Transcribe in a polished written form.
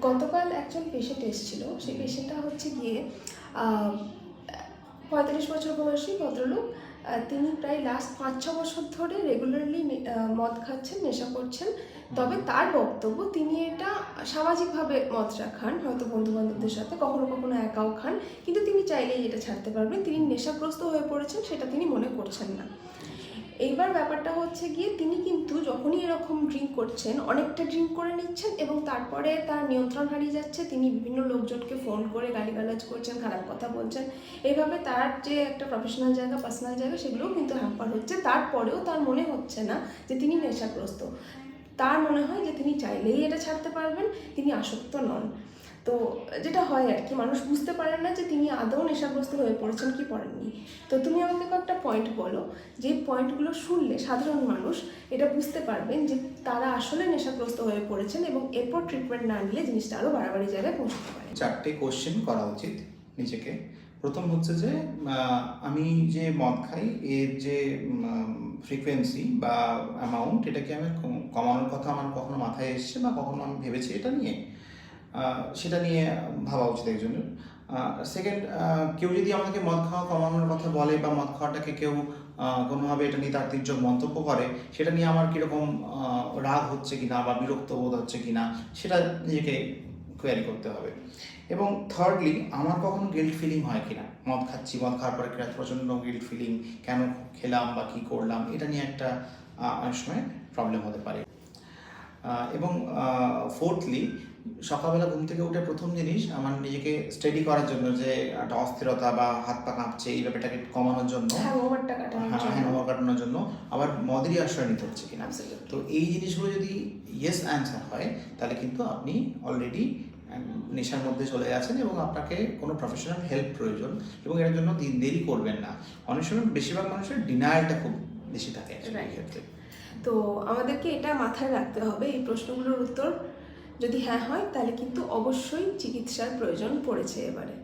গতকাল একজন পেশেন্ট এসেছিল। সেই পেশেন্টটা হচ্ছে গিয়ে ৪৫ বছর বয়সী ভদ্রলোক। তিনি প্রায় লাস্ট ৫-৬ বছর ধরে রেগুলারলি মদ খাচ্ছেন, নেশা করছেন। তবে তার বক্তব্য তিনি এটা সামাজিকভাবে মদটা খান, হয়তো বন্ধুবান্ধবদের সাথে, কখনো কখনো একাও খান, কিন্তু তিনি চাইলেই এটা ছাড়তে পারবেন। তিনি নেশাগ্রস্ত হয়ে পড়েছেন সেটা তিনি মনে করছেন না। এইবার ব্যাপারটা হচ্ছে গিয়ে তিনি কিন্তু যখনই এরকম ড্রিঙ্ক করছেন, অনেকটা ড্রিঙ্ক করে নিচ্ছেন এবং তারপরে তার নিয়ন্ত্রণ হারিয়ে যাচ্ছে। তিনি বিভিন্ন লোকজনকে ফোন করে গালিগালাজ করছেন, খারাপ কথা বলছেন। এইভাবে তার যে একটা প্রফেশনাল জায়গা, পার্সোনাল জায়গা, সেগুলোও কিন্তু হ্যাম্পার হচ্ছে। তারপরেও তার মনে হচ্ছে না যে তিনি নেশাগ্রস্ত। তার মনে হয় যে তিনি চাইলেই এটা ছাড়তে পারবেন, তিনি আসক্ত নন। তো যেটা হয় আর কি, মানুষ বুঝতে পারেন না যে তিনি আদৌ নেশাগ্রস্ত হয়ে পড়েছেন কি পড়েননি। তো তুমি আমাকে কয়েকটা পয়েন্ট বলো, যে পয়েন্টগুলো শুনলে সাধারণ মানুষ এটা বুঝতে পারবেন যে তারা আসলে নেশাগ্রস্ত হয়ে পড়েছেন এবং এরপর ট্রিটমেন্ট না নিলে জিনিসটা আরও বাড়াবাড়ি জায়গায় পৌঁছতে পারে। 4টে কোশ্চেন করা উচিত নিজেকে। প্রথম হচ্ছে যে আমি যে মদ খাই এর যে ফ্রিকোয়েন্সি বা অ্যামাউন্ট, এটাকে আমি কমানোর কথা আমার কখনো মাথায় এসছে বা কখনো আমি ভেবেছি এটা নিয়ে, সেটা নিয়ে ভাবা উচিত একজনের। সেকেন্ড, কেউ যদি আমাকে মদ খাওয়া কমানোর কথা বলে বা মদ খাওয়াটাকে কেউ কোনোভাবে এটা নিয়ে তাৎপর্যক মন্তব্য করে, সেটা নিয়ে আমার কীরকম রাগ হচ্ছে কিনা বা বিরক্ত বোধ হচ্ছে কিনা, সেটা নিজেকে কোয়ারি করতে হবে। এবং থার্ডলি, আমার কখনো গিল্ট ফিলিং হয় কিনা, মদ খাচ্ছি, মদ খাওয়ার পরে প্রচণ্ড গিল্ট ফিলিং, কেন খেলাম বা কী করলাম, এটা নিয়ে একটা অনেক সময় প্রবলেম হতে পারে। এবং ফোর্থলি, সকালবেলা ঘুম থেকে উঠে প্রথম জিনিস আমার নিজেকে স্টেডি করার জন্য, যে একটা অস্থিরতা বা হাত পা কাঁপছে এই ব্যাপারটাকে কমানোর জন্য, হ্যাংওভার কাটানোর জন্য আবার মদেরই আশ্রয় নিতে হচ্ছে কিনা। তো এই জিনিসগুলো যদি ইয়েস অ্যান্সার হয়, তাহলে কিন্তু আপনি অলরেডি নেশার মধ্যে চলে গেছেন এবং আপনাকে কোনো প্রফেশনাল হেল্প প্রয়োজন, এবং এর জন্য দেরি করবেন না। অনেক সময় বেশিরভাগ মানুষের ডিনায়ালটা খুব বেশি থাকে এই ক্ষেত্রে। তো আমাদেরকে এটা মাথায় রাখতে হবে, এই প্রশ্নগুলোর উত্তর যদি হ্যাঁ হয় তাহলে কিন্তু অবশ্যই চিকিৎসার প্রয়োজন পড়েছে এবারে।